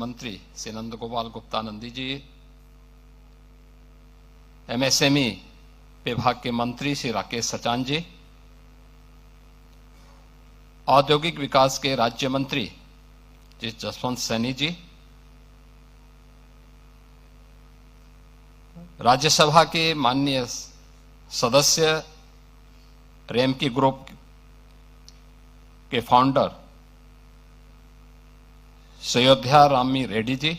मंत्री श्री नंद गोपाल गुप्ता नंदी जी, एमएसएमई विभाग के मंत्री श्री राकेश सचान जी, औद्योगिक विकास के राज्य मंत्री श्री जसवंत सैनी जी, राज्यसभा के माननीय सदस्य रेमकी ग्रुप के फाउंडर सयोध्या रामी रेड्डी जी,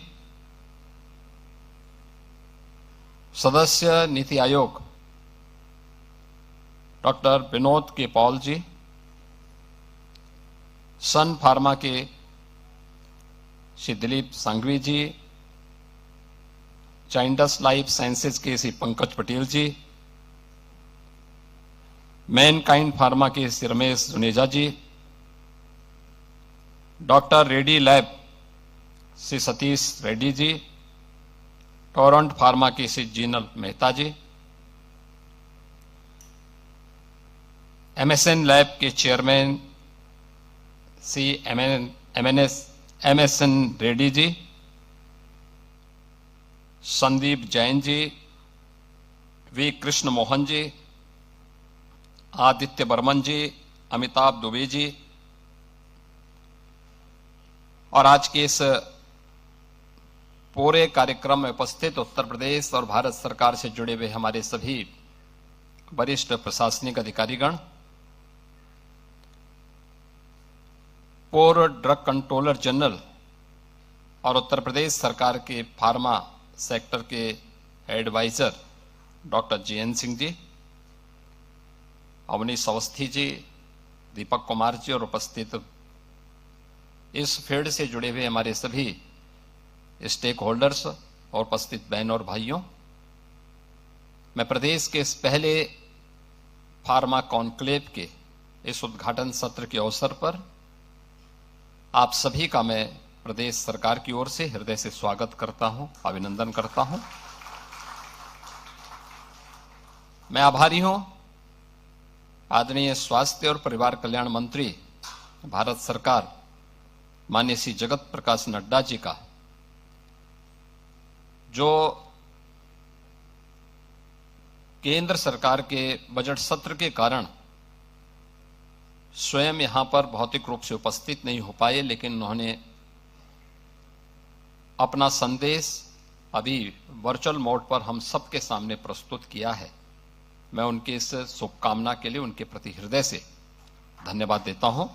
सदस्य नीति आयोग डॉक्टर विनोद के पॉल जी, सन फार्मा के श्री दिलीप सांघवी जी, चाइंडस लाइफ साइंसेज के श्री पंकज पटेल जी, मैनकाइंड फार्मा के श्री रमेश जुनेजा जी, डॉक्टर रेड्डी लैब श्री सतीश रेड्डी जी, टोरंट फार्मा के श्री जीनल मेहता जी, एमएसएन लैब के चेयरमैन श्री एमएसएन रेड्डी जी, संदीप जैन जी, वी कृष्ण मोहन जी, आदित्य बर्मन जी, अमिताभ दुबे जी, और आज के इस पूरे कार्यक्रम में उपस्थित उत्तर प्रदेश और भारत सरकार से जुड़े हुए हमारे सभी वरिष्ठ प्रशासनिक अधिकारीगण, पूर्व ड्रग कंट्रोलर जनरल और उत्तर प्रदेश सरकार के फार्मा सेक्टर के adviser doctor GN Singh ji, Awanish Awasthi ji, Deepak Kumar ji और उपस्थित इस फील्ड से जुड़े हुए हमारे सभी स्टेक होल्डर्स और उपस्थित बहनों और भाइयों, मैं प्रदेश के इस पहले फार्मा कॉन्क्लेव के इस उद्घाटन सत्र के अवसर पर आप सभी का मैं प्रदेश सरकार की ओर से हृदय से स्वागत करता हूं, अभिनंदन करता हूं। मैं आभारी हूं आदरणीय स्वास्थ्य और परिवार कल्याण मंत्री भारत सरकार माननीय श्री जगत प्रकाश नड्डा जी का, जो केंद्र सरकार के बजट सत्र के कारण स्वयं यहां पर भौतिक रूप से उपस्थित नहीं हो पाए, लेकिन उन्होंने अपना संदेश अभी वर्चुअल मोड पर हम सबके सामने प्रस्तुत किया है। मैं उनके इस शुभकामना के लिए उनके प्रति हृदय से धन्यवाद देता हूं।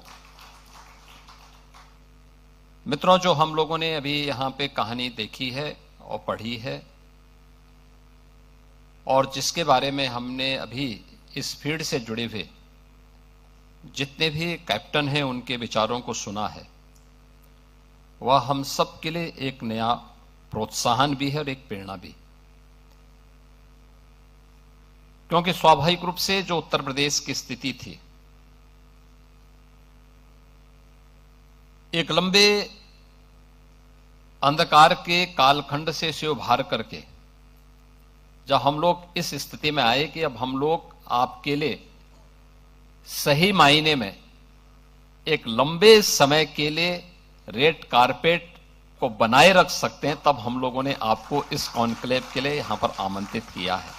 मित्रों, जो हम लोगों ने अभी यहां पे कहानी देखी है और पढ़ी है और जिसके बारे में हमने अभी इस फील्ड से जुड़े हुए जितने भी कैप्टन हैं उनके विचारों को सुना है, वह हम सब के लिए एक नया प्रोत्साहन भी है और एक प्रेरणा भी। क्योंकि स्वाभाविक रूप से जो उत्तर प्रदेश की स्थिति थी, एक लंबे अंधकार के कालखंड से उभार करके जब हम लोग इस स्थिति में आए कि अब हम लोग आपके लिए सही मायने में एक लंबे समय के लिए रेड कारपेट को बनाए रख सकते हैं, तब हम लोगों ने आपको इस कॉन्क्लेव के लिए यहां पर आमंत्रित किया है।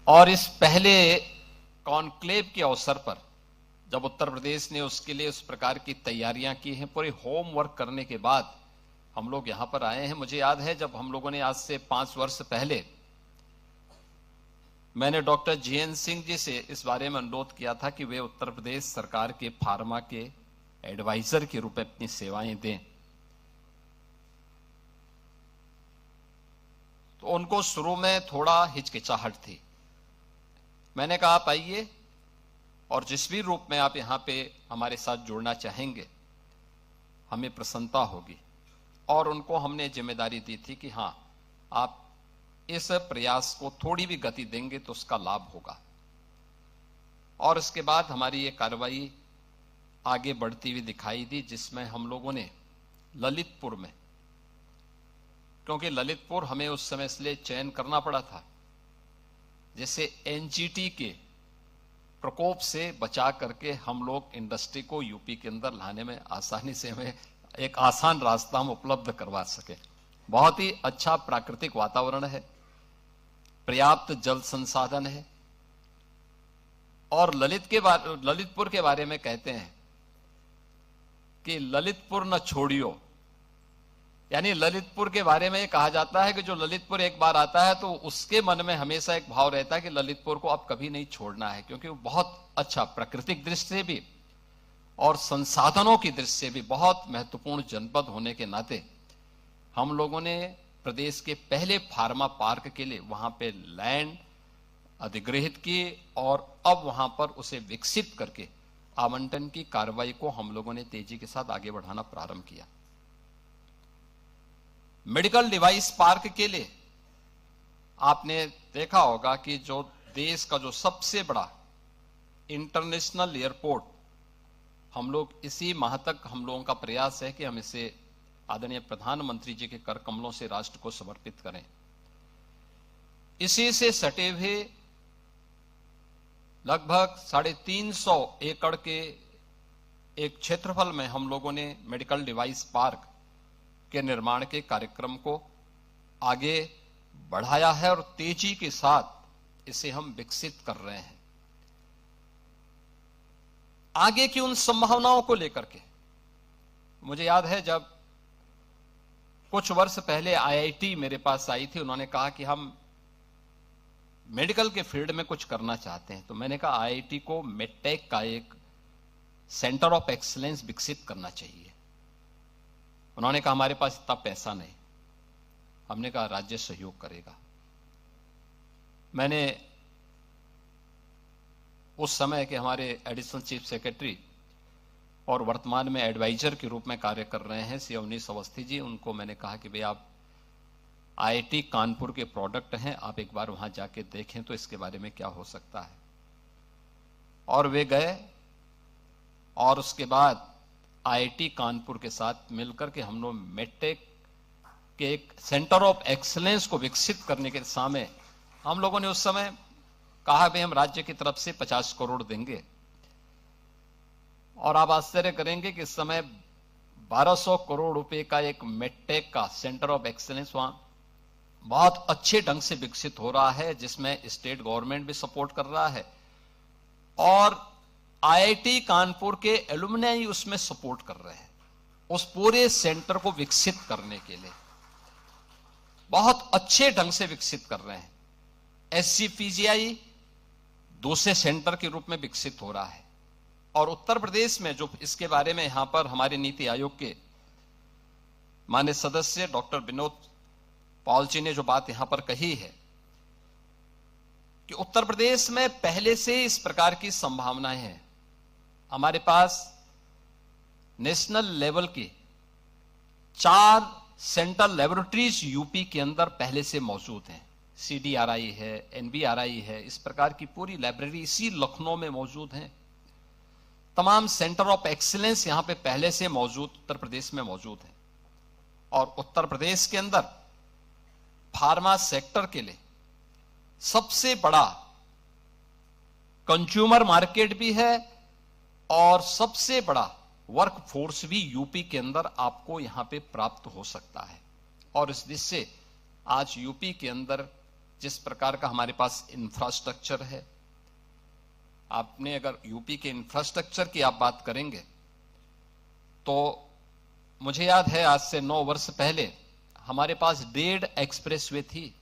और इस पहले कॉन्क्लेव के अवसर पर जब उत्तर प्रदेश ने उसके लिए उस प्रकार की तैयारियां की हैं, पूरी होमवर्क करने के बाद हम लोग यहां पर आए हैं। मुझे याद है जब हम लोगों ने आज से 5 वर्ष पहले मैंने डॉक्टर जीएन सिंह जी से इस बारे में अनुरोध किया था कि वे उत्तर प्रदेश सरकार के फार्मा के एडवाइजर के रूप में अपनी सेवाएं दें, तो उनको शुरू में थोड़ा हिचकिचाहट थी। मैंने कहा आप आइए और जिस भी रूप में आप यहां पे हमारे साथ जुड़ना चाहेंगे हमें प्रसन्नता होगी। और उनको हमने जिम्मेदारी दी थी कि हां, आप इस प्रयास को थोड़ी भी गति देंगे तो उसका लाभ होगा। और इसके बाद हमारी ये कार्रवाई आगे बढ़ती हुई दिखाई दी, जिसमें हम लोगों ने ललितपुर में, क्योंकि ललितपुर हमें उस समय इसलिए चयन करना पड़ा था, जैसे एनजीटी के प्रकोप से बचा करके हम लोग इंडस्ट्री को यूपी के अंदर लाने में आसानी से हमें एक आसान रास्ता हम उपलब्ध करवा सके। बहुत ही अच्छा प्राकृतिक वातावरण है, पर्याप्त जल संसाधन है। और ललितपुर के बारे में कहते हैं कि ललितपुर न छोड़ियो, यानी ललितपुर के बारे में कहा जाता है कि जो ललितपुर एक बार आता है तो उसके मन में हमेशा एक भाव रहता है कि ललितपुर को अब कभी नहीं छोड़ना है, क्योंकि वो बहुत अच्छा प्राकृतिक दृष्टि से भी और संसाधनों की दृष्टि से भी बहुत महत्वपूर्ण जनपद होने के नाते हम लोगों ने प्रदेश के पहले फार्मा पार्क के लिए वहां पे लैंड अधिग्रहित की और अब वहां पर उसे विकसित करके आवंटन की कार्रवाई को हम लोगों ने तेजी के साथ आगे बढ़ाना प्रारंभ किया। मेडिकल डिवाइस पार्क के लिए आपने देखा होगा कि जो देश का जो सबसे बड़ा इंटरनेशनल एयरपोर्ट, हम लोग इसी माह तक हम लोगों का प्रयास है कि हम इसे आदरणीय प्रधानमंत्री जी के कर कमलों से राष्ट्र को समर्पित करें। इसी से सटे हुए लगभग 350 एकड़ के एक क्षेत्रफल में हम लोगों ने मेडिकल डिवाइस पार्क के निर्माण के कार्यक्रम को आगे बढ़ाया है और तेजी के साथ इसे हम विकसित कर रहे हैं। आगे की उन संभावनाओं को लेकर के मुझे याद है जब कुछ वर्ष पहले आईआईटी मेरे पास आई थी, उन्होंने कहा कि हम मेडिकल के फील्ड में कुछ करना चाहते हैं। तो मैंने कहा आईआईटी को मेडटेक का एक सेंटर ऑफ एक्सीलेंस विकसित करना चाहिए। उन्होंने कहा हमारे पास इतना पैसा नहीं। हमने कहा राज्य सहयोग करेगा। मैंने उस समय के हमारे एडिशनल चीफ सेक्रेटरी और वर्तमान में एडवाइजर के रूप में कार्य कर रहे हैं श्री अवनीश अवस्थी जी, उनको मैंने कहा कि भाई आप आईआईटी कानपुर के प्रोडक्ट हैं, आप एक बार वहां जाके देखें तो इसके बारे में क्या हो सकता है। और वे गए और उसके बाद आईआईटी कानपुर के साथ मिलकर के हम लोग मेडटेक के एक सेंटर ऑफ एक्सीलेंस को विकसित करने के सामने हम लोगों ने उस समय कहा भाई हम राज्य की तरफ से 50 करोड़ देंगे। और आप आश्चर्य करेंगे कि इस समय 1200 करोड़ रुपए का एक मेडटेक का सेंटर ऑफ एक्सीलेंस वहां बहुत अच्छे ढंग से विकसित हो रहा है, जिसमें स्टेट गवर्नमेंट भी सपोर्ट कर रहा है और आईआईटी कानपुर के एलुमनाई उसमें सपोर्ट कर रहे हैं उस पूरे सेंटर को विकसित करने के लिए, बहुत अच्छे ढंग से विकसित कर रहे हैं। एससीपीजीआई दूसरे सेंटर के रूप में विकसित हो रहा है। और उत्तर प्रदेश में जो इसके बारे में यहां पर हमारे नीति आयोग के माननीय सदस्य डॉक्टर विनोद पॉल जी ने जो बात यहां पर कही है कि उत्तर प्रदेश में पहले से इस प्रकार की संभावनाएं हैं। हमारे पास नेशनल लेवल की 4 सेंट्रल लेबोरेटरीज यूपी के अंदर पहले से मौजूद हैं। सीडीआरआई है, एनबीआरआई है, इस प्रकार की पूरी लाइब्रेरी इसी लखनऊ में मौजूद हैं। तमाम सेंटर ऑफ एक्सीलेंस यहां पे पहले से मौजूद उत्तर प्रदेश में मौजूद है। और उत्तर प्रदेश के अंदर फार्मा सेक्टर के लिए सबसे बड़ा कंज्यूमर मार्केट भी है और सबसे बड़ा वर्क फोर्स भी यूपी के अंदर आपको यहां पे प्राप्त हो सकता है। और इस दृष्टि से आज यूपी के अंदर जिस प्रकार का हमारे पास इंफ्रास्ट्रक्चर है, आपने अगर यूपी के इंफ्रास्ट्रक्चर की आप बात करेंगे तो मुझे याद है आज से 9 वर्ष पहले हमारे पास 1.5 एक्सप्रेसवे थी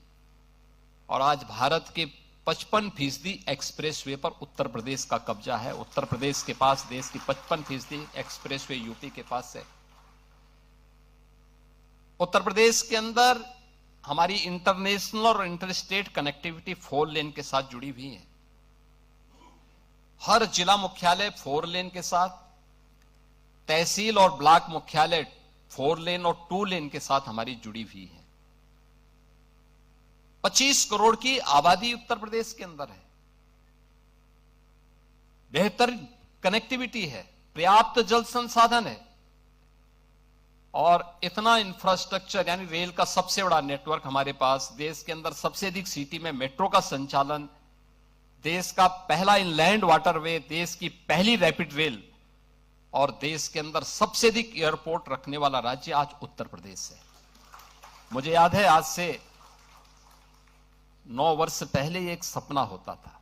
और आज भारत के 55% एक्सप्रेसवे पर उत्तर प्रदेश का कब्जा है। उत्तर प्रदेश के पास देश की 55% एक्सप्रेसवे यूपी के पास है। उत्तर प्रदेश के अंदर हमारी इंटरनेशनल और इंटरस्टेट कनेक्टिविटी 4 लेन के साथ जुड़ी हुई है। हर जिला मुख्यालय 4 लेन के साथ, तहसील और ब्लॉक मुख्यालय 4 लेन और 2 लेन के साथ हमारी जुड़ी हुई है। 25 करोड़ की आबादी उत्तर प्रदेश के अंदर है। बेहतर कनेक्टिविटी है, पर्याप्त जल संसाधन है और इतना इंफ्रास्ट्रक्चर यानी रेल का सबसे बड़ा नेटवर्क हमारे पास, देश के अंदर सबसे अधिक सिटी में मेट्रो का संचालन, देश का पहला इनलैंड वाटरवे, देश की पहली रैपिड रेल और देश के अंदर सबसे अधिक एयरपोर्ट रखने वाला राज्य आज उत्तर प्रदेश है। मुझे याद है आज से 9 वर्ष पहले एक सपना होता था।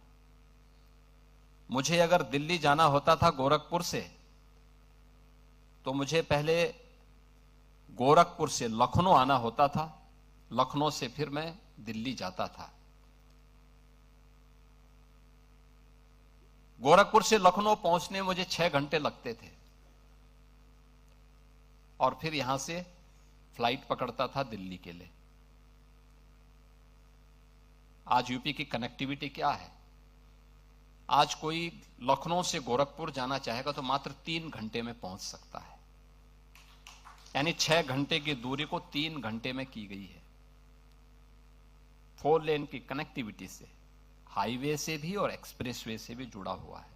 मुझे अगर दिल्ली जाना होता था गोरखपुर से, तो मुझे पहले गोरखपुर से लखनऊ आना होता था, लखनऊ से फिर मैं दिल्ली जाता था। गोरखपुर से लखनऊ पहुंचने में मुझे 6 घंटे लगते थे और फिर यहां से फ्लाइट पकड़ता था दिल्ली के लिए। आज यूपी की कनेक्टिविटी क्या है? आज कोई लखनऊ से गोरखपुर जाना चाहेगा तो मात्र 3 घंटे में पहुंच सकता है, यानी 6 घंटे की दूरी को 3 घंटे में की गई है। 4 लेन की कनेक्टिविटी से, हाईवे से भी और एक्सप्रेसवे से भी जुड़ा हुआ है।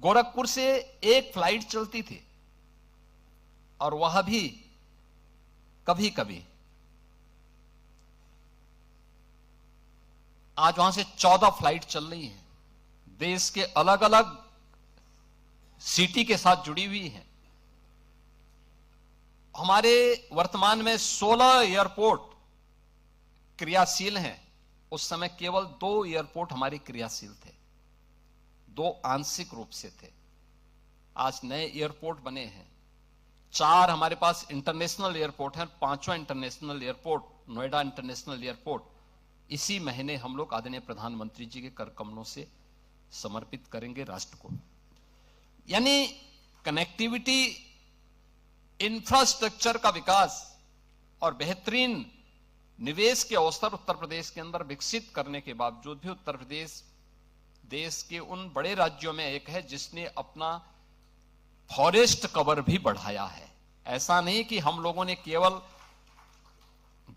गोरखपुर से एक फ्लाइट चलती थी और वह भी कभी कभी, आज वहां से 14 फ्लाइट चल रही हैं, देश के अलग अलग सिटी के साथ जुड़ी हुई हैं। हमारे वर्तमान में 16 एयरपोर्ट क्रियाशील हैं। उस समय केवल 2 एयरपोर्ट हमारे क्रियाशील थे, 2 आंशिक रूप से थे। आज नए एयरपोर्ट बने हैं, 4 हमारे पास इंटरनेशनल एयरपोर्ट हैं, 5वां international airport Noida international airport इसी महीने हम लोग आदरणीय प्रधानमंत्री जी के कर कमलों से समर्पित करेंगे राष्ट्र को। यानी कनेक्टिविटी, इंफ्रास्ट्रक्चर का विकास और बेहतरीन निवेश के अवसर उत्तर प्रदेश के अंदर विकसित करने के बावजूद भी उत्तर प्रदेश देश के उन बड़े राज्यों में एक है जिसने अपना फॉरेस्ट कवर भी बढ़ाया है। ऐसा नहीं कि हम लोगों ने केवल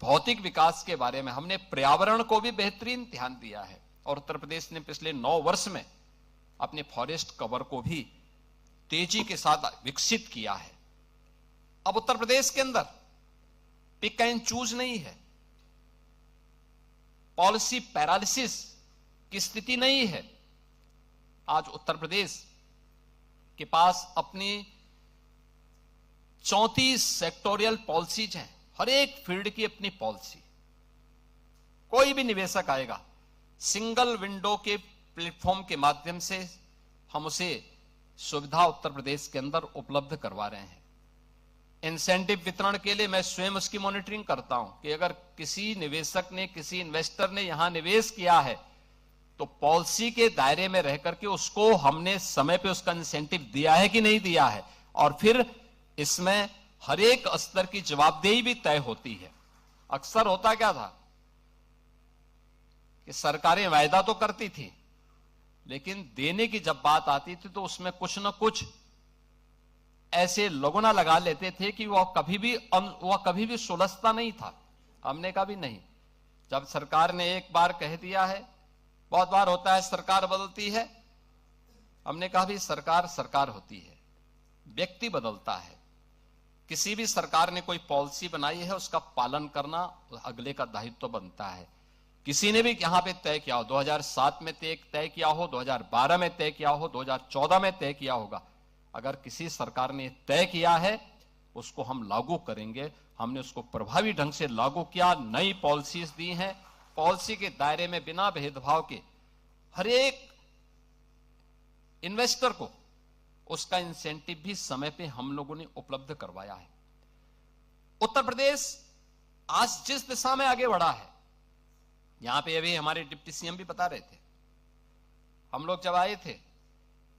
भौतिक विकास के बारे में, हमने पर्यावरण को भी बेहतरीन ध्यान दिया है और उत्तर प्रदेश ने पिछले 9 वर्ष में अपने फॉरेस्ट कवर को भी तेजी के साथ विकसित किया है। अब उत्तर प्रदेश के अंदर पिक एंड चूज नहीं है, पॉलिसी पैरालिसिस की स्थिति नहीं है। आज उत्तर प्रदेश के पास अपनी 34 सेक्टोरियल पॉलिसीज हैं, हर एक फील्ड की अपनी पॉलिसी। कोई भी निवेशक आएगा, सिंगल विंडो के प्लेटफॉर्म के माध्यम से हम उसे सुविधा उत्तर प्रदेश के अंदर उपलब्ध करवा रहे हैं। इंसेंटिव वितरण के लिए मैं स्वयं उसकी मॉनिटरिंग करता हूं कि अगर किसी निवेशक ने, किसी इन्वेस्टर ने यहां निवेश किया है तो पॉलिसी के दायरे में रह करके उसको हमने समय पे उसका इंसेंटिव दिया है कि नहीं दिया है, और फिर इसमें हर एक स्तर की जवाबदेही भी तय होती है। अक्सर होता क्या था कि सरकारें वायदा तो करती थी, लेकिन देने की जब बात आती थी तो उसमें कुछ न कुछ ऐसे लगुना लगा लेते थे कि वह कभी भी सुलझता नहीं था। हमने कहा भी नहीं, जब सरकार ने एक बार कह दिया है, बहुत बार होता है सरकार बदलती है, हमने कहा भी सरकार सरकार होती है, व्यक्ति बदलता है। किसी भी सरकार ने कोई पॉलिसी बनाई है उसका पालन करना अगले का दायित्व बनता है। किसी ने भी यहां पे तय किया हो, 2007 में तय किया हो, 2012 में तय किया हो, 2014 में तय किया होगा, अगर किसी सरकार ने तय किया है उसको हम लागू करेंगे। हमने उसको प्रभावी ढंग से लागू किया, नई पॉलिसीज दी हैं, पॉलिसी के दायरे में बिना भेदभाव के हर एक इन्वेस्टर को उसका इंसेंटिव भी समय पे हम लोगों ने उपलब्ध करवाया है। उत्तर प्रदेश आज जिस दिशा में आगे बढ़ा है, यहां पे अभी हमारे डिप्टी सीएम भी बता रहे थे, हम लोग जब आए थे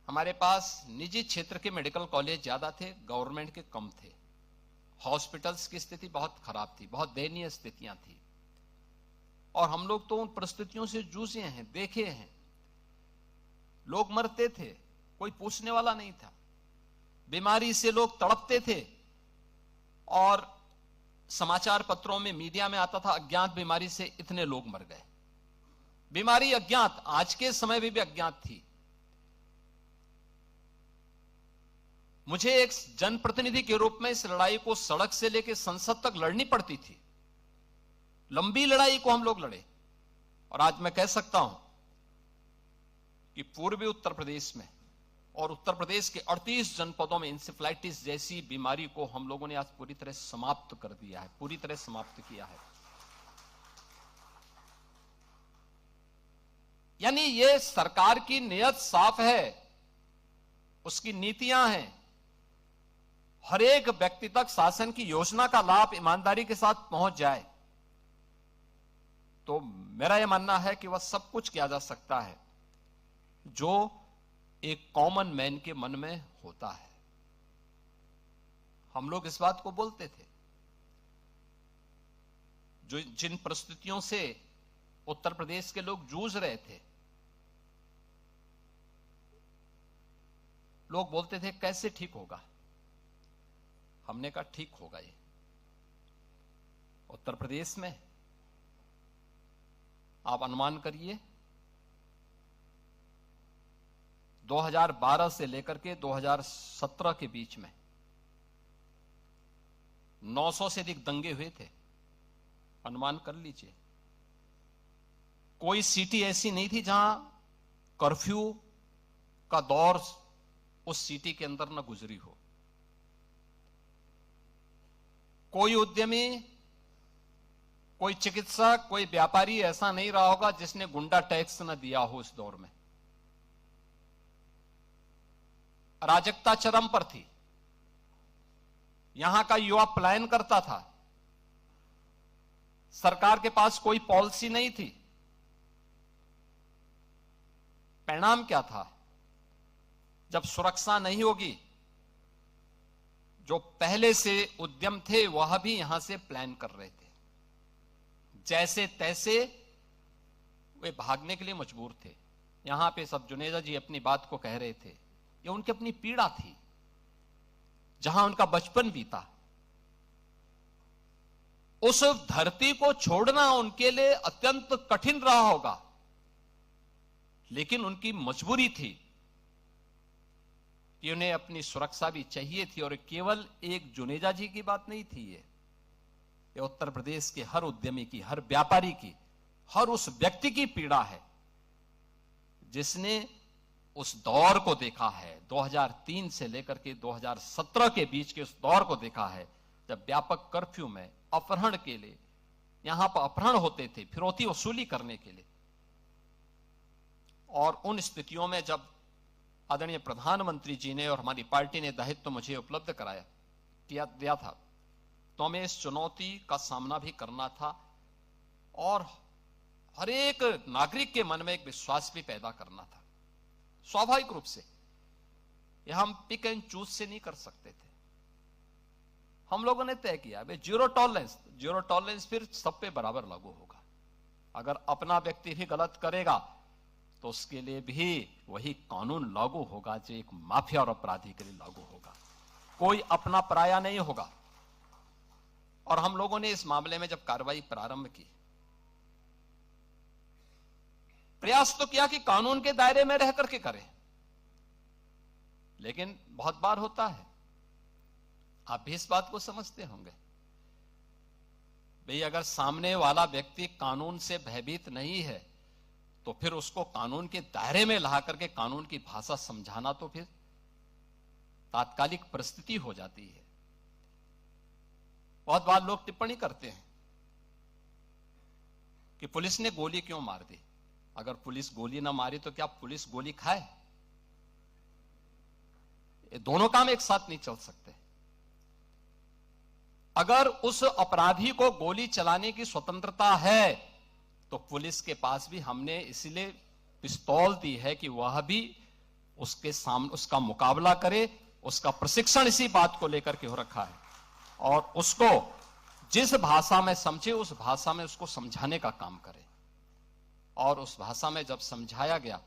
हमारे पास निजी क्षेत्र के मेडिकल कॉलेज ज्यादा थे, गवर्नमेंट के कम थे। हॉस्पिटल्स की स्थिति बहुत खराब थी, बहुत दयनीय स्थितियां थी, और हम लोग तो उन परिस्थितियों से जूझे हैं, देखे हैं। लोग मरते थे, कोई पूछने वाला नहीं था, बीमारी से लोग तड़पते थे, और समाचार पत्रों में, मीडिया में आता था अज्ञात बीमारी से इतने लोग मर गए। बीमारी अज्ञात, आज के समय में भी अज्ञात थी। मुझे एक जनप्रतिनिधि के रूप में इस लड़ाई को सड़क से लेकर संसद तक लड़नी पड़ती थी। लंबी लड़ाई को हम लोग लड़े, और आज मैं कह सकता हूं कि पूर्वी उत्तर प्रदेश में और उत्तर प्रदेश के 38 जनपदों में इंसेफ्लाइटिस जैसी बीमारी को हम लोगों ने आज पूरी तरह समाप्त कर दिया है, पूरी तरह समाप्त किया है। यानी ये सरकार की नीयत साफ है, उसकी नीतियां हैं, हर एक व्यक्ति तक शासन की योजना का लाभ ईमानदारी के साथ पहुंच जाए, तो मेरा यह मानना है कि वह सब कुछ किया जा सकता है जो एक कॉमन मैन के मन में होता है। हम लोग इस बात को बोलते थे, जो जिन परिस्थितियों से उत्तर प्रदेश के लोग जूझ रहे थे, लोग बोलते थे कैसे ठीक होगा। हमने कहा ठीक होगा। ये उत्तर प्रदेश में आप अनुमान करिए 2012 से लेकर के 2017 के बीच में 900 से अधिक दंगे हुए थे। अनुमान कर लीजिए, कोई सिटी ऐसी नहीं थी जहां कर्फ्यू का दौर उस सिटी के अंदर न गुजरी हो। कोई उद्यमी, कोई चिकित्सक, कोई व्यापारी ऐसा नहीं रहा होगा जिसने गुंडा टैक्स न दिया हो। इस दौर में अराजकता चरम पर थी। यहां का युवा पलायन करता था। सरकार के पास कोई पॉलिसी नहीं थी। परिणाम क्या था? जब सुरक्षा नहीं होगी, जो पहले से उद्यम थे वह भी यहां से प्लान कर रहे थे। जैसे तैसे वे भागने के लिए मजबूर थे। यहां पे सब जुनेजा जी अपनी बात को कह रहे थे, ये उनकी अपनी पीड़ा थी, जहां उनका बचपन बीता। उस धरती को छोड़ना उनके लिए अत्यंत कठिन रहा होगा, लेकिन उनकी मजबूरी थी कि उन्हें अपनी सुरक्षा भी चाहिए थी। और केवल एक जुनेजा जी की बात नहीं थी, ये उत्तर प्रदेश के हर उद्यमी की, हर व्यापारी की, हर उस व्यक्ति की पीड़ा है जिसने उस दौर को देखा है, 2003 से लेकर के 2017 के बीच के उस दौर को देखा है, जब व्यापक कर्फ्यू में अपहरण के लिए यहां पर अपहरण होते थे, फिरौती वसूली करने के लिए। और उन स्थितियों में जब आदरणीय प्रधानमंत्री जी ने और हमारी पार्टी ने दायित्व मुझे उपलब्ध दिया था, तो हमें इस चुनौती का सामना भी करना था और हर एक नागरिक के मन में एक विश्वास भी पैदा करना था। स्वाभाविक रूप से यह हम पिक एंड चूज से नहीं कर सकते थे। हम लोगों ने तय किया जीरो टॉलरेंस फिर सब पे बराबर लागू होगा। अगर अपना व्यक्ति भी गलत करेगा तो उसके लिए भी वही कानून लागू होगा जो एक माफिया और अपराधी के लिए लागू होगा। कोई अपना पराया नहीं होगा। और हम लोगों ने इस मामले में जब कार्रवाई प्रारंभ की, प्रयास तो किया कि कानून के दायरे में रह करके करें, लेकिन बहुत बार होता है, आप भी इस बात को समझते होंगे, भाई अगर सामने वाला व्यक्ति कानून से भयभीत नहीं है तो फिर उसको कानून के दायरे में ला करके कानून की भाषा समझाना तो फिर तात्कालिक परिस्थिति हो जाती है। बहुत बार लोग टिप्पणी करते हैं कि पुलिस ने गोली क्यों मार दी। अगर पुलिस गोली ना मारी तो क्या पुलिस गोली खाए? ये दोनों काम एक साथ नहीं चल सकते। अगर उस अपराधी को गोली चलाने की स्वतंत्रता है तो पुलिस के पास भी हमने इसलिए पिस्तौल दी है कि वह भी उसके सामने उसका मुकाबला करे। उसका प्रशिक्षण इसी बात को लेकर के हो रखा है और उसको जिस भाषा में समझे उस भाषा में उसको समझाने का काम करे। और उस भाषा में जब समझाया गया,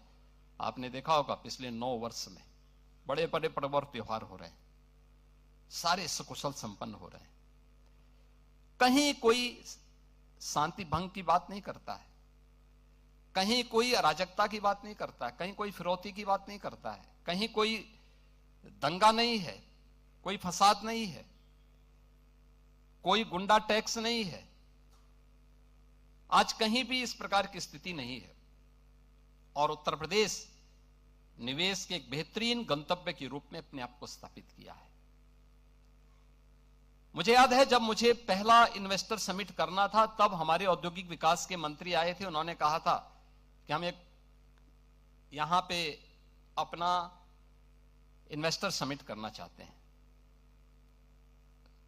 आपने देखा होगा पिछले 9 वर्ष में बड़े बड़े पर्व और त्योहार हो रहे हैं, सारे सकुशल संपन्न हो रहे हैं। कहीं कोई शांति भंग की बात नहीं करता है, कहीं कोई अराजकता की बात नहीं करता है, कहीं कोई फिरौती की बात नहीं करता है, कहीं कोई दंगा नहीं है, कोई फसाद नहीं है, कोई गुंडा टैक्स नहीं है, आज कहीं भी इस प्रकार की स्थिति नहीं है और उत्तर प्रदेश निवेश के एक बेहतरीन गंतव्य के रूप में अपने आप को स्थापित किया है। मुझे याद है जब मुझे पहला इन्वेस्टर समिट करना था, तब हमारे औद्योगिक विकास के मंत्री आए थे। उन्होंने कहा था कि हम एक यहां पे अपना इन्वेस्टर समिट करना चाहते हैं।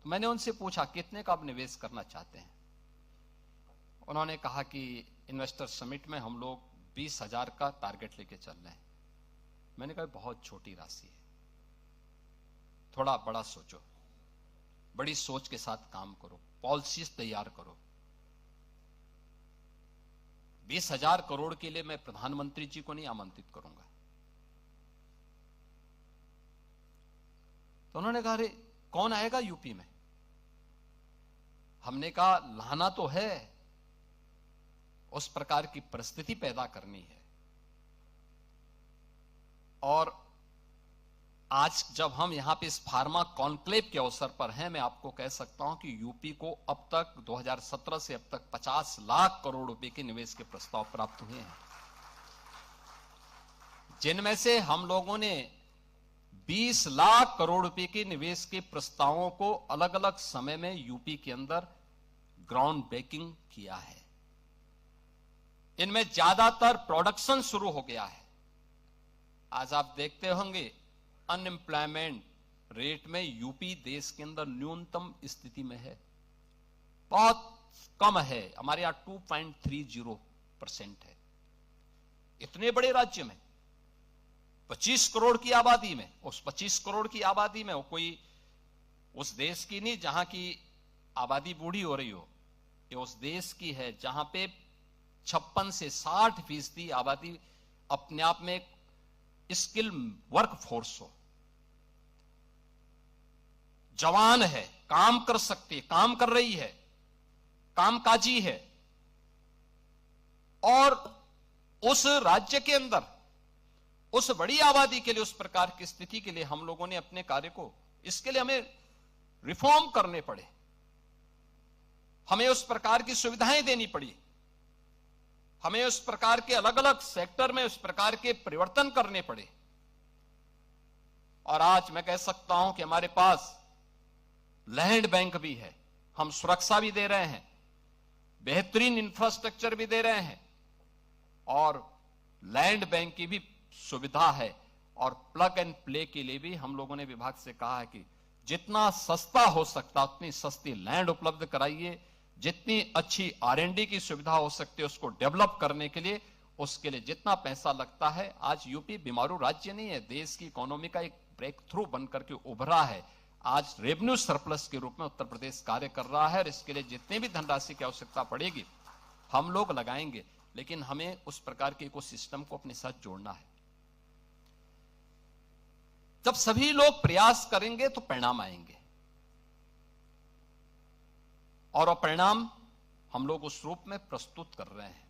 तो मैंने उनसे पूछा कितने का आप निवेश करना चाहते हैं। उन्होंने कहा कि इन्वेस्टर समिट में हम लोग 20,000 का टारगेट लेके चल रहे हैं। मैंने कहा बहुत छोटी राशि है, थोड़ा बड़ा सोचो, बड़ी सोच के साथ काम करो, पॉलिसीज तैयार करो। 20,000 करोड़ के लिए मैं प्रधानमंत्री जी को नहीं आमंत्रित करूंगा। तो उन्होंने कहा अरे कौन आएगा यूपी में। हमने कहा लाना तो है, उस प्रकार की परिस्थिति पैदा करनी है। और आज जब हम यहां पे इस फार्मा कॉन्क्लेव के अवसर पर हैं, मैं आपको कह सकता हूं कि यूपी को अब तक 2017 से अब तक 50 लाख करोड़ रुपए के निवेश के प्रस्ताव प्राप्त हुए हैं, जिनमें से हम लोगों ने 20 लाख करोड़ रुपए के निवेश के प्रस्तावों को अलग अलग समय में यूपी के अंदर ग्राउंड ब्रेकिंग किया है। इनमें ज्यादातर प्रोडक्शन शुरू हो गया है। आज आप देखते होंगे अनएम्प्लॉयमेंट रेट में यूपी देश के अंदर न्यूनतम स्थिति में है, बहुत कम है। हमारे यहां 2.30% है। इतने बड़े राज्य में 25 करोड़ की आबादी में, उस 25 करोड़ की आबादी में वो कोई उस देश की नहीं जहां की आबादी बूढ़ी हो रही हो, ये उस देश की है जहां पे 56 से 60% आबादी अपने आप में स्किल वर्क फोर्स हो, जवान है, काम कर सकती है, काम कर रही है, कामकाजी है। और उस राज्य के अंदर उस बड़ी आबादी के लिए, उस प्रकार की स्थिति के लिए हम लोगों ने अपने कार्य को, इसके लिए हमें रिफॉर्म करने पड़े, हमें उस प्रकार की सुविधाएं देनी पड़ी, हमें उस प्रकार के अलग अलग सेक्टर में उस प्रकार के परिवर्तन करने पड़े। और आज मैं कह सकता हूं कि हमारे पास लैंड बैंक भी है, हम सुरक्षा भी दे रहे हैं, बेहतरीन इंफ्रास्ट्रक्चर भी दे रहे हैं और लैंड बैंक की भी सुविधा है। और प्लग एंड प्ले के लिए भी हम लोगों ने विभाग से कहा है कि जितना सस्ता हो सकता उतनी सस्ती लैंड उपलब्ध कराइए, जितनी अच्छी R&D की सुविधा हो सकती है उसको डेवलप करने के लिए, उसके लिए जितना पैसा लगता है। आज यूपी बीमारू राज्य नहीं है, देश की इकोनॉमी का एक ब्रेक थ्रू बनकर के उभरा है। आज रेवेन्यू सरप्लस के रूप में उत्तर प्रदेश कार्य कर रहा है और इसके लिए जितने भी धनराशि की आवश्यकता पड़ेगी हम लोग लगाएंगे, लेकिन हमें उस प्रकार के इकोसिस्टम को अपने साथ जोड़ना है। जब सभी लोग प्रयास करेंगे तो परिणाम आएंगे और वो परिणाम हम लोग उस रूप में प्रस्तुत कर रहे हैं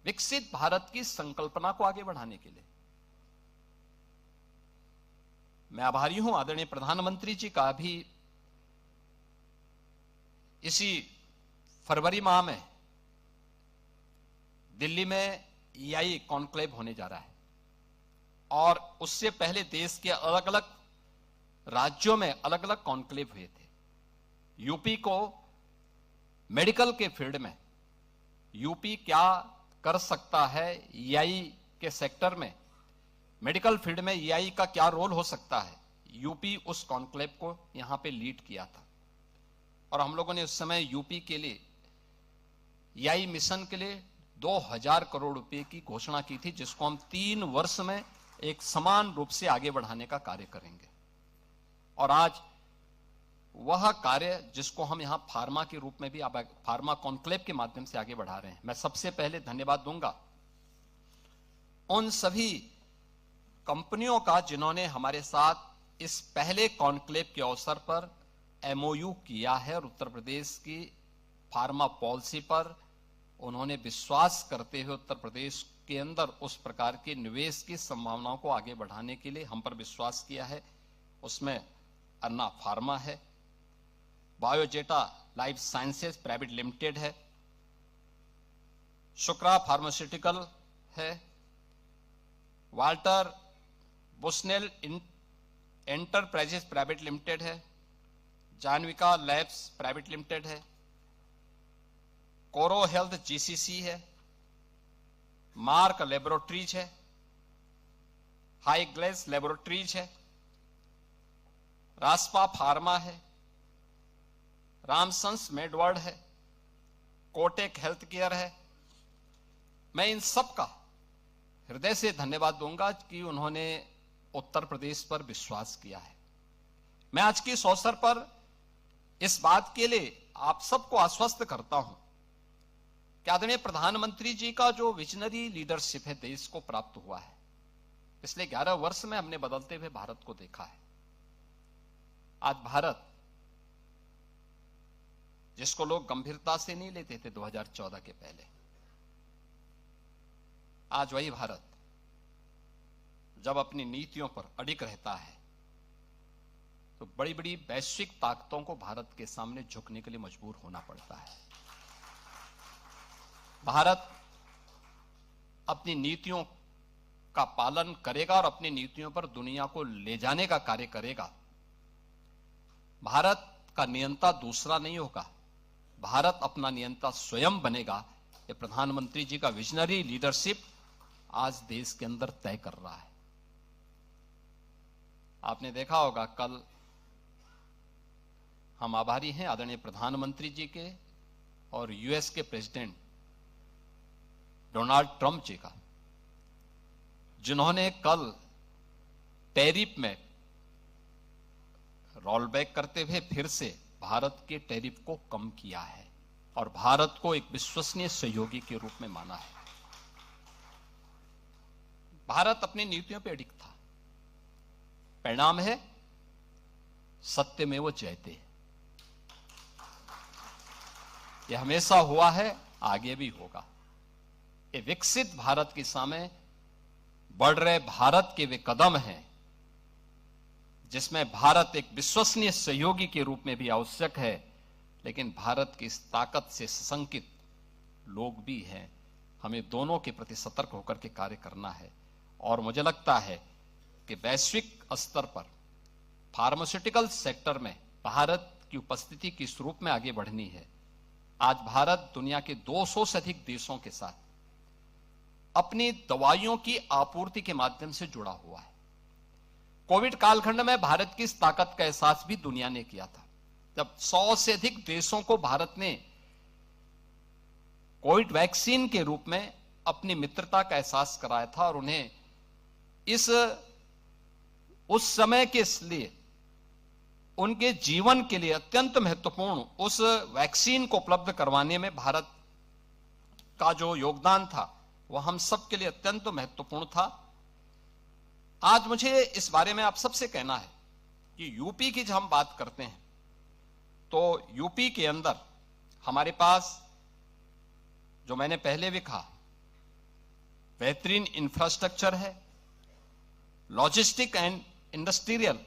विकसित भारत की संकल्पना को आगे बढ़ाने के लिए। मैं आभारी हूं आदरणीय प्रधानमंत्री जी का। भी इसी फरवरी माह में दिल्ली में EI कॉन्क्लेव होने जा रहा है और उससे पहले देश के अलग अलग राज्यों में अलग अलग कॉन्क्लेव हुए थे। यूपी को मेडिकल के फील्ड में यूपी क्या कर सकता है, EI के सेक्टर में मेडिकल फील्ड में EI का क्या रोल हो सकता है, यूपी उस कॉन्क्लेव को यहां पे लीड किया था। और हम लोगों ने उस समय यूपी के लिए EI मिशन के लिए 2000 करोड़ रुपए की घोषणा की थी, जिसको हम 3 वर्ष में एक समान रूप से आगे बढ़ाने का कार्य करेंगे। और आज वह कार्य जिसको हम यहां फार्मा के रूप में भी फार्मा कॉन्क्लेव के माध्यम से आगे बढ़ा रहे हैं। मैं सबसे पहले धन्यवाद दूंगा उन सभी कंपनियों का जिन्होंने हमारे साथ इस पहले कॉन्क्लेव के अवसर पर MOU किया है और उत्तर प्रदेश की फार्मा पॉलिसी पर उन्होंने विश्वास करते हुए उत्तर प्रदेश के अंदर उस प्रकार के निवेश की संभावनाओं को आगे बढ़ाने के लिए हम पर विश्वास किया है। उसमें अन्ना फार्मा है, बायोजेटा लाइफ साइंसेज प्राइवेट लिमिटेड है, शुक्रा फार्मास्यूटिकल है, Walter Bushnell enterprises private limited है, जानविका लैब्स प्राइवेट लिमिटेड है, कोरो हेल्थ जीसीसी है, मार्क लेबोरेटरीज है, हाई ग्लेस लेबोरेटरीज है, रास्पा फार्मा है, रामसंस मेडवर्ड है, कोटेक हेल्थ केयर है। मैं इन सब का हृदय से धन्यवाद दूंगा कि उन्होंने उत्तर प्रदेश पर विश्वास किया है। मैं आज के इस अवसर पर इस बात के लिए आप सबको आश्वस्त करता हूं कि आदरणीय प्रधानमंत्री जी का जो विजनरी लीडरशिप है देश को प्राप्त हुआ है, पिछले 11 वर्ष में हमने बदलते हुए भारत को देखा है। आज भारत जिसको लोग गंभीरता से नहीं लेते थे 2014 के पहले, आज वही भारत जब अपनी नीतियों पर अडिग रहता है तो बड़ी बड़ी वैश्विक ताकतों को भारत के सामने झुकने के लिए मजबूर होना पड़ता है। भारत अपनी नीतियों का पालन करेगा और अपनी नीतियों पर दुनिया को ले जाने का कार्य करेगा। भारत का नियंता दूसरा नहीं होगा, भारत अपना नियंता स्वयं बनेगा। ये प्रधानमंत्री जी का विजनरी लीडरशिप आज देश के अंदर तय कर रहा है। आपने देखा होगा, कल हम आभारी हैं आदरणीय प्रधानमंत्री जी के और यूएस के प्रेसिडेंट डोनाल्ड ट्रंप जी का, जिन्होंने कल टैरिफ में रोल बैक करते हुए फिर से भारत के टैरिफ को कम किया है और भारत को एक विश्वसनीय सहयोगी के रूप में माना है। भारत अपनी नीतियों पर अडिग था। परिणाम है सत्यमेव जयते। यह हमेशा हुआ है, आगे भी होगा। ये विकसित भारत के सामने बढ़ रहे भारत के वे कदम हैं जिसमें भारत एक विश्वसनीय सहयोगी के रूप में भी आवश्यक है, लेकिन भारत की इस ताकत से सशंकित लोग भी हैं। हमें दोनों के प्रति सतर्क होकर के कार्य करना है और मुझे लगता है कि वैश्विक स्तर पर फार्मास्यूटिकल सेक्टर में भारत की उपस्थिति किस रूप में आगे बढ़नी है। आज भारत दुनिया के 200 से अधिक देशों के साथ अपनी दवाइयों की आपूर्ति के माध्यम से जुड़ा हुआ है। कोविड कालखंड में भारत की इस ताकत का एहसास भी दुनिया ने किया था, जब 100 से अधिक देशों को भारत ने कोविड वैक्सीन के रूप में अपनी मित्रता का एहसास कराया था और उन्हें उस समय के लिए उनके जीवन के लिए अत्यंत महत्वपूर्ण उस वैक्सीन को उपलब्ध करवाने में भारत का जो योगदान था वह हम सब के लिए अत्यंत महत्वपूर्ण था। आज मुझे इस बारे में आप सबसे कहना है कि यूपी की जब हम बात करते हैं तो यूपी के अंदर हमारे पास, जो मैंने पहले भी कहा, बेहतरीन इंफ्रास्ट्रक्चर है। लॉजिस्टिक एंड इंडस्ट्रियल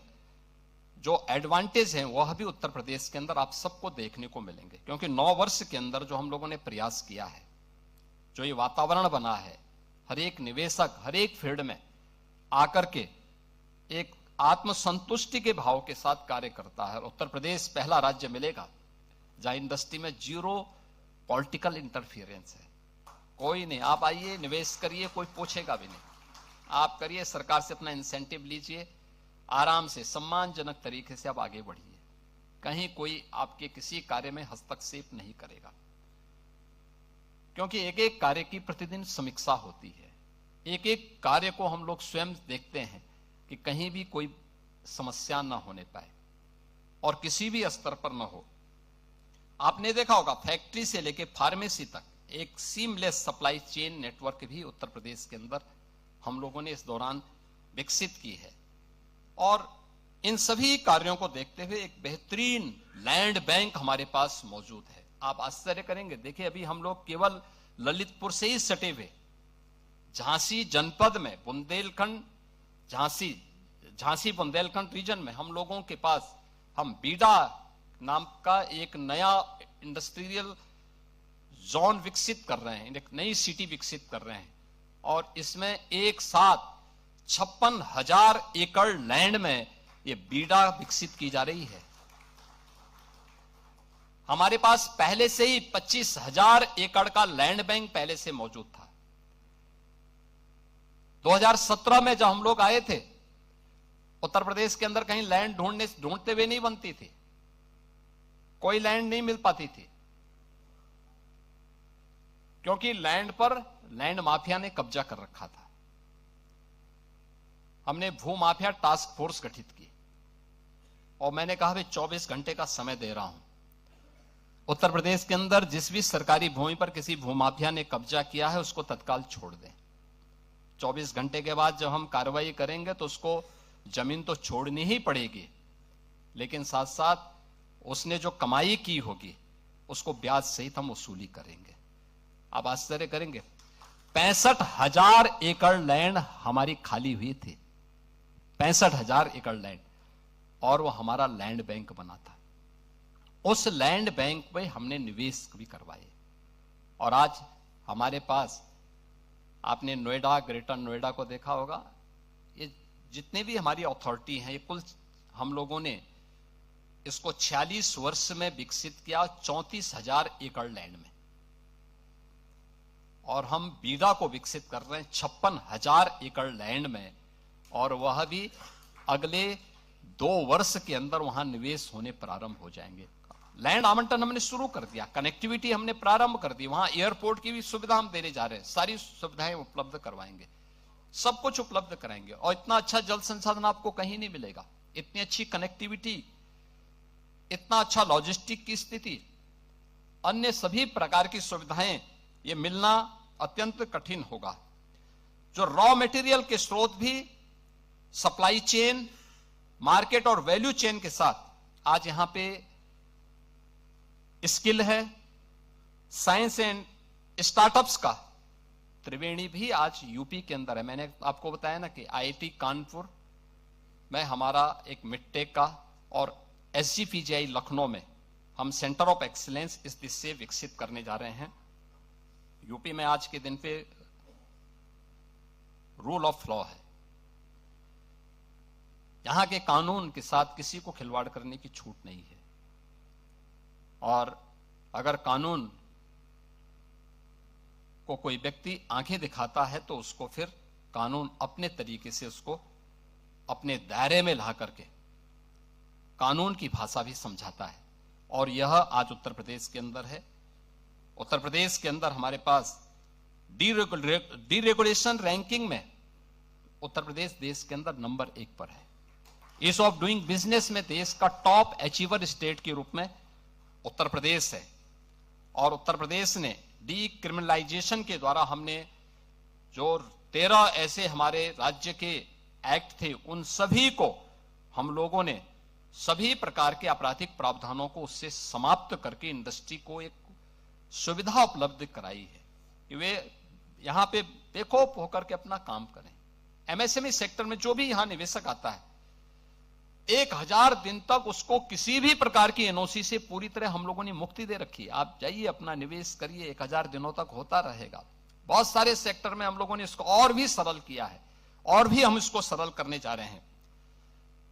जो एडवांटेज हैं वह भी उत्तर प्रदेश के अंदर आप सबको देखने को मिलेंगे, क्योंकि 9 वर्ष के अंदर जो हम लोगों ने प्रयास किया है, जो ये वातावरण बना है, हर एक निवेशक हर एक फील्ड में आकर के एक आत्मसंतुष्टि के भाव के साथ कार्य करता है। उत्तर प्रदेश पहला राज्य मिलेगा जहां इंडस्ट्री में 0 पॉलिटिकल इंटरफियरेंस है। कोई नहीं, आप आइए निवेश करिए, कोई पूछेगा भी नहीं, आप करिए, सरकार से अपना इंसेंटिव लीजिए, आराम से सम्मानजनक तरीके से आप आगे बढ़िए। कहीं कोई आपके किसी कार्य में हस्तक्षेप नहीं करेगा, क्योंकि एक एक कार्य की प्रतिदिन समीक्षा होती है। एक एक कार्य को हम लोग स्वयं देखते हैं कि कहीं भी कोई समस्या ना होने पाए और किसी भी स्तर पर ना हो। आपने देखा होगा, फैक्ट्री से लेकर फार्मेसी तक एक सीमलेस सप्लाई चेन नेटवर्क भी उत्तर प्रदेश के अंदर हम लोगों ने इस दौरान विकसित की है। और इन सभी कार्यों को देखते हुए एक बेहतरीन लैंड बैंक हमारे पास मौजूद है। आप आश्चर्य करेंगे, देखिए अभी हम लोग केवल ललितपुर से ही सटे हुए झांसी जनपद में बुंदेलखंड, झांसी बुंदेलखंड रीजन में हम लोगों के पास हम बीडा नाम का एक नया इंडस्ट्रियल जोन विकसित कर रहे हैं, एक नई सिटी विकसित कर रहे हैं, और इसमें एक साथ 56,000 एकड़ लैंड में ये बीड़ा विकसित की जा रही है। हमारे पास पहले से ही 25,000 एकड़ का लैंड बैंक पहले से मौजूद था। 2017 में जब हम लोग आए थे, उत्तर प्रदेश के अंदर कहीं लैंड ढूंढते हुए नहीं बनती थी, कोई लैंड नहीं मिल पाती थी, क्योंकि लैंड पर लैंड माफिया ने कब्जा कर रखा था। हमने भू माफिया टास्क फोर्स गठित की और मैंने कहा भाई 24 घंटे का समय दे रहा हूं, उत्तर प्रदेश के अंदर जिस भी सरकारी भूमि पर किसी भूमाफिया ने कब्जा किया है उसको तत्काल छोड़ दें। 24 घंटे के बाद जब हम कार्रवाई करेंगे तो उसको जमीन तो छोड़नी ही पड़ेगी, लेकिन साथ साथ उसने जो कमाई की होगी उसको ब्याज सहित हम वसूली करेंगे। आप आश्चर्य करेंगे, 65,000 एकड़ लैंड हमारी खाली हुई थी, 65,000 एकड़ लैंड, और वो हमारा लैंड बैंक बना था। उस लैंड बैंक में हमने निवेश भी करवाए, और आज हमारे पास, आपने नोएडा, ग्रेटर नोएडा को देखा होगा, ये जितने भी हमारी अथॉरिटी हैं, ये कुल हम लोगों ने इसको 46 वर्ष में विकसित किया, 34,000 एकड़ लैंड में, और हम बीड़ा को विकसित कर रहे हैं 56,000 एकड़ लैंड में, और वह भी अगले 2 वर्ष के अंदर वहां निवेश होने प्रारंभ हो जाएंगे। लैंड आवंटन हमने शुरू कर दिया, कनेक्टिविटी हमने प्रारंभ कर दी, वहां एयरपोर्ट की भी सुविधा हम देने जा रहे हैं, सारी सुविधाएं उपलब्ध करवाएंगे, सब कुछ उपलब्ध कराएंगे, और इतना अच्छा जल संसाधन आपको कहीं नहीं मिलेगा, इतनी अच्छी कनेक्टिविटी, इतना अच्छा लॉजिस्टिक की स्थिति, अन्य सभी प्रकार की सुविधाएं ये मिलना अत्यंत कठिन होगा। जो रॉ मटेरियल के स्रोत भी सप्लाई चेन, मार्केट और वैल्यू चेन के साथ आज यहां पे स्किल है, साइंस एंड स्टार्टअप्स का त्रिवेणी भी आज यूपी के अंदर है। मैंने आपको बताया ना कि आईआईटी कानपुर में हमारा एक मिडटेक का और एसजीपीजीआई लखनऊ में हम सेंटर ऑफ एक्सीलेंस इस दिशा से विकसित करने जा रहे हैं। यूपी में आज के दिन पे रूल ऑफ लॉ है, यहां के कानून के साथ किसी को खिलवाड़ करने की छूट नहीं है, और अगर कानून को कोई व्यक्ति आंखें दिखाता है तो उसको फिर कानून अपने तरीके से उसको अपने दायरे में ला करके कानून की भाषा भी समझाता है, और यह आज उत्तर प्रदेश के अंदर है। उत्तर प्रदेश के अंदर हमारे पास डीरेगुलेशन रैंकिंग में उत्तर प्रदेश देश के अंदर नंबर 1 पर है। ईज ऑफ डूइंग बिजनेस में देश का टॉप अचीवर स्टेट के रूप में उत्तर प्रदेश है, और उत्तर प्रदेश ने डीक्रिमिनलाइजेशन के द्वारा हमने जो 13 ऐसे हमारे राज्य के एक्ट थे, उन सभी को हम लोगों ने सभी प्रकार के आपराधिक प्रावधानों को उससे समाप्त करके इंडस्ट्री को एक सुविधा उपलब्ध कराई है कि वे यहां पे बेखौफ होकर के अपना काम करें। एमएसएमई सेक्टर में जो भी यहां निवेशक आता है, 1000 दिन तक उसको किसी भी प्रकार की एनओसी से पूरी तरह हम लोगों ने मुक्ति दे रखी है। आप जाइए, अपना निवेश करिए, 1000 दिनों तक होता रहेगा। बहुत सारे सेक्टर में हम लोगों ने इसको और भी सरल किया है, और भी हम इसको सरल करने जा रहे हैं।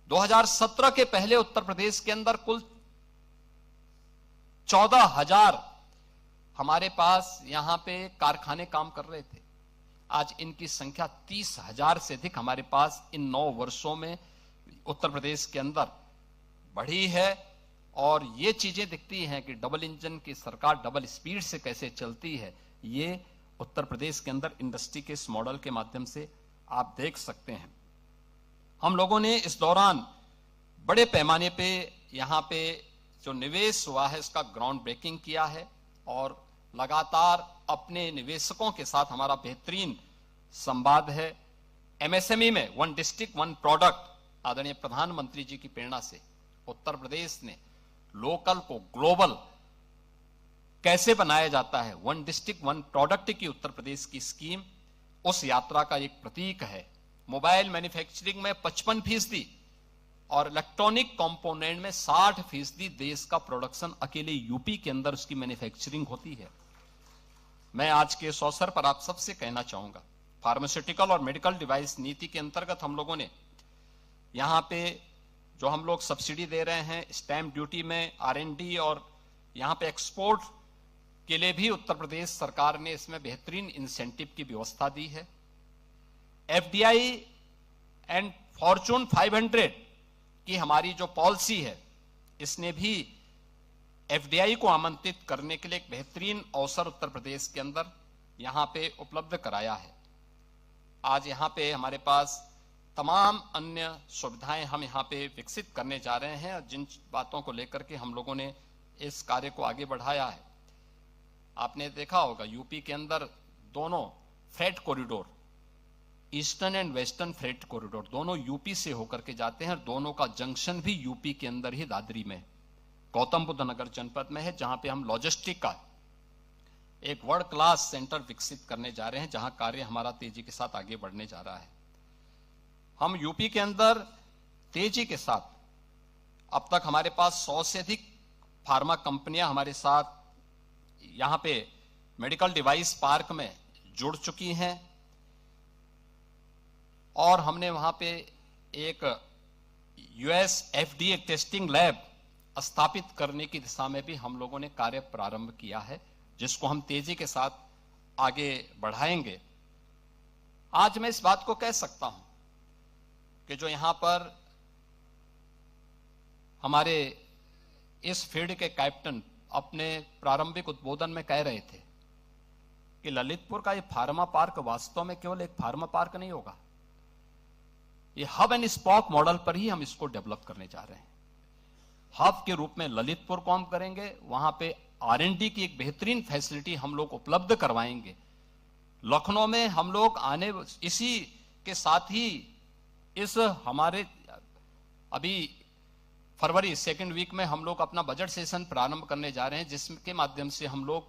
2017 के पहले उत्तर प्रदेश के अंदर कुल 14,000 हमारे पास यहां पे कारखाने काम कर रहे थे। आज इनकी संख्या 30,000 से अधिक हमारे पास इन 9 वर्षों में उत्तर प्रदेश के अंदर बढ़ी है, और ये चीजें दिखती हैं कि डबल इंजन की सरकार डबल स्पीड से कैसे चलती है, ये उत्तर प्रदेश के अंदर इंडस्ट्री के इस मॉडल के माध्यम से आप देख सकते हैं। हम लोगों ने इस दौरान बड़े पैमाने पे यहां पे जो निवेश हुआ है इसका ग्राउंड ब्रेकिंग किया है, और लगातार अपने निवेशकों के साथ हमारा बेहतरीन संवाद है। एमएसएमई में 1 डिस्ट्रिक्ट 1 प्रोडक्ट, आदरणीय प्रधानमंत्री जी की प्रेरणा से उत्तर प्रदेश ने लोकल को ग्लोबल कैसे बनाया जाता है, 1 डिस्ट्रिक्ट 1 प्रोडक्ट की उत्तर प्रदेश की स्कीम उस यात्रा का एक प्रतीक है। मोबाइल मैन्युफैक्चरिंग में 55% और इलेक्ट्रॉनिक कंपोनेंट में 60% देश का प्रोडक्शन अकेले यूपी के अंदर उसकी मैन्युफैक्चरिंग होती है। मैं आज के इस अवसर पर आप सबसे कहना चाहूंगा, फार्मास्यूटिकल और मेडिकल डिवाइस नीति के अंतर्गत हम लोगों ने यहां पे जो हम लोग सब्सिडी दे रहे हैं स्टैंप ड्यूटी में, R&D और यहां पे एक्सपोर्ट के लिए भी उत्तर प्रदेश सरकार ने इसमें बेहतरीन इंसेंटिव की व्यवस्था दी है। FDI एंड फॉर्चून 500 की हमारी जो पॉलिसी है, इसने भी FDI को आमंत्रित करने के लिए एक बेहतरीन अवसर उत्तर प्रदेश के अंदर यहां पे उपलब्ध कराया है। आज यहां पे हमारे पास तमाम अन्य सुविधाएं हम यहां पे विकसित करने जा रहे हैं, और जिन बातों को लेकर के हम लोगों ने इस कार्य को आगे बढ़ाया है। आपने देखा होगा यूपी के अंदर दोनों freight corridor, eastern and western freight corridor, दोनों यूपी से होकर के जाते हैं, और दोनों का जंक्शन भी यूपी के अंदर ही दादरी में, गौतम बुद्ध नगर जनपद में है, जहां पे हम लॉजिस्टिक का एक वर्ल्ड क्लास सेंटर विकसित करने जा रहे हैं, जहां कार्य हमारा तेजी के साथ आगे बढ़ने जा रहा है। हम यूपी के अंदर तेजी के साथ, अब तक हमारे पास 100 से अधिक फार्मा कंपनियां हमारे साथ यहां पे मेडिकल डिवाइस पार्क में जुड़ चुकी हैं, और हमने वहां पे एक US FDA टेस्टिंग लैब स्थापित करने की दिशा में भी हम लोगों ने कार्य प्रारंभ किया है, जिसको हम तेजी के साथ आगे बढ़ाएंगे। आज मैं इस बात को कह सकता हूं कि जो यहां पर हमारे इस फील्ड के कैप्टन अपने प्रारंभिक उद्बोधन में कह रहे थे कि ललितपुर का ये फार्मा पार्क वास्तव में केवल एक फार्मा पार्क नहीं होगा, ये हब एंड स्पॉक मॉडल पर ही हम इसको डेवलप करने जा रहे हैं। हब के रूप में ललितपुर को हम करेंगे, वहां पे R&D की एक बेहतरीन फैसिलिटी हम लोग उपलब्ध करवाएंगे। लखनऊ में हम लोग आने, इसी के साथ ही इस हमारे अभी फरवरी सेकेंड वीक में हम लोग अपना बजट सेशन प्रारंभ करने जा रहे हैं, जिसके माध्यम से हम लोग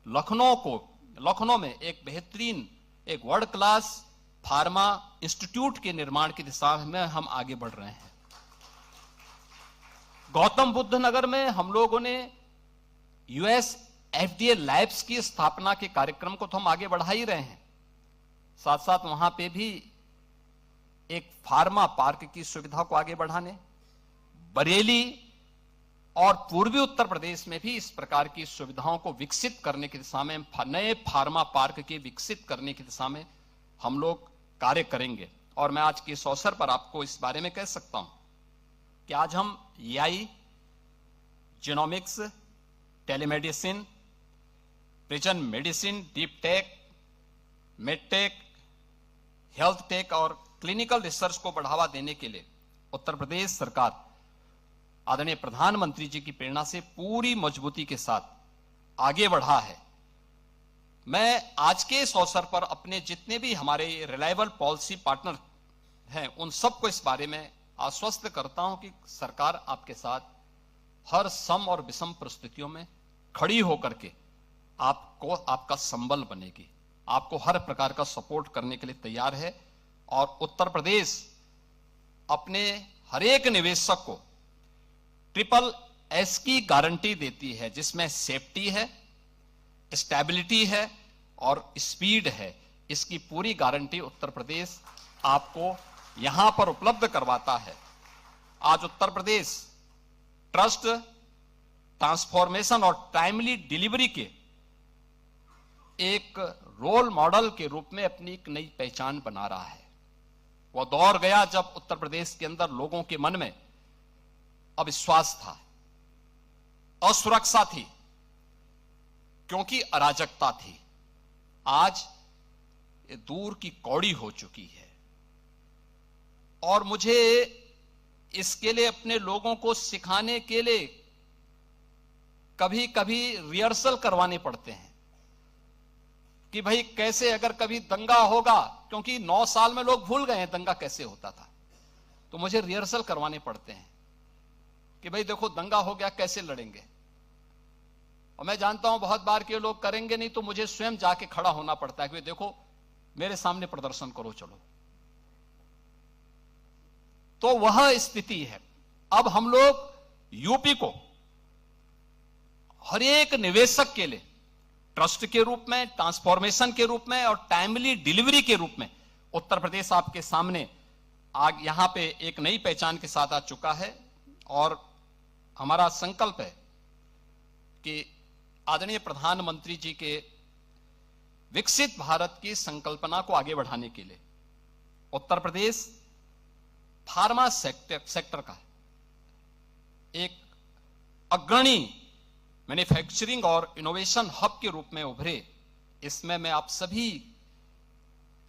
लखनऊ में एक बेहतरीन, एक वर्ल्ड क्लास फार्मा इंस्टीट्यूट के निर्माण की दिशा में हम आगे बढ़ रहे हैं। गौतम बुद्ध नगर में हम लोगों ने US FDA लैब्स की स्थापना के कार्यक्रम को तो हम आगे बढ़ा ही रहे हैं, साथ साथ वहां पे भी एक फार्मा पार्क की सुविधा को आगे बढ़ाने, बरेली और पूर्वी उत्तर प्रदेश में भी इस प्रकार की सुविधाओं को विकसित करने की दिशा में, नए फार्मा पार्क के विकसित करने की दिशा में हम लोग कार्य करेंगे। और मैं आज के इस अवसर पर आपको इस बारे में कह सकता हूं कि आज हम AI, genomics, telemedicine, prison medicine, deep tech, medtech, health take और क्लिनिकल रिसर्च को बढ़ावा देने के लिए उत्तर प्रदेश सरकार आदरणीय प्रधानमंत्री जी की प्रेरणा से पूरी मजबूती के साथ आगे बढ़ा है। मैं आज के इस अवसर पर अपने जितने भी हमारे रिलायबल पॉलिसी पार्टनर हैं, उन सबको इस बारे में आश्वस्त करता हूं कि सरकार आपके साथ हर सम और विषम परिस्थितियों में खड़ी होकर के आपको, आपका संबल बनेगी, आपको हर प्रकार का सपोर्ट करने के लिए तैयार है। और उत्तर प्रदेश अपने हर एक निवेशक को SSS की गारंटी देती है, जिसमें सेफ्टी है, स्टेबिलिटी है और स्पीड है। इसकी पूरी गारंटी उत्तर प्रदेश आपको यहां पर उपलब्ध करवाता है। आज उत्तर प्रदेश ट्रस्ट, ट्रांसफॉर्मेशन और टाइमली डिलीवरी के एक रोल मॉडल के रूप में अपनी एक नई पहचान बना रहा है। वह दौर गया जब उत्तर प्रदेश के अंदर लोगों के मन में अविश्वास था, असुरक्षा थी, क्योंकि अराजकता थी। आज ये दूर की कौड़ी हो चुकी है, और मुझे इसके लिए अपने लोगों को सिखाने के लिए कभी कभी रिहर्सल करवाने पड़ते हैं कि भाई कैसे अगर कभी दंगा होगा, क्योंकि 9 साल में लोग भूल गए हैं दंगा कैसे होता था, तो मुझे रिहर्सल करवाने पड़ते हैं कि भाई देखो दंगा हो गया कैसे लड़ेंगे। और मैं जानता हूं बहुत बार के लोग करेंगे नहीं, तो मुझे स्वयं जाके खड़ा होना पड़ता है कि देखो मेरे सामने प्रदर्शन करो, चलो। तो वह स्थिति है। अब हम लोग यूपी को हर एक निवेशक के लिए ट्रस्ट के रूप में, ट्रांसफॉर्मेशन के रूप में और टाइमली डिलीवरी के रूप में उत्तर प्रदेश आपके सामने आज यहां पे एक नई पहचान के साथ आ चुका है। और हमारा संकल्प है कि आदरणीय प्रधानमंत्री जी के विकसित भारत की संकल्पना को आगे बढ़ाने के लिए उत्तर प्रदेश फार्मा सेक्टर का एक अग्रणी मैन्युफैक्चरिंग और इनोवेशन हब के रूप में उभरे, इसमें मैं आप सभी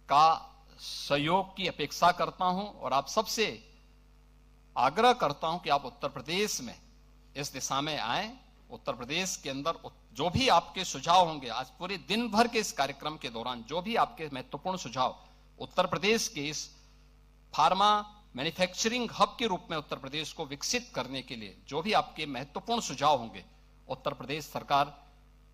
का सहयोग की अपेक्षा करता हूं और आप सबसे आग्रह करता हूं कि आप उत्तर प्रदेश में इस दिशा में आएं। उत्तर प्रदेश के अंदर जो भी आपके सुझाव होंगे, आज पूरे दिन भर के इस कार्यक्रम के दौरान जो भी आपके महत्वपूर्ण सुझाव उत्तर प्रदेश के इस फार्मा मैन्युफैक्चरिंग हब के रूप में उत्तर प्रदेश को विकसित करने के लिए जो भी आपके महत्वपूर्ण सुझाव होंगे, उत्तर प्रदेश सरकार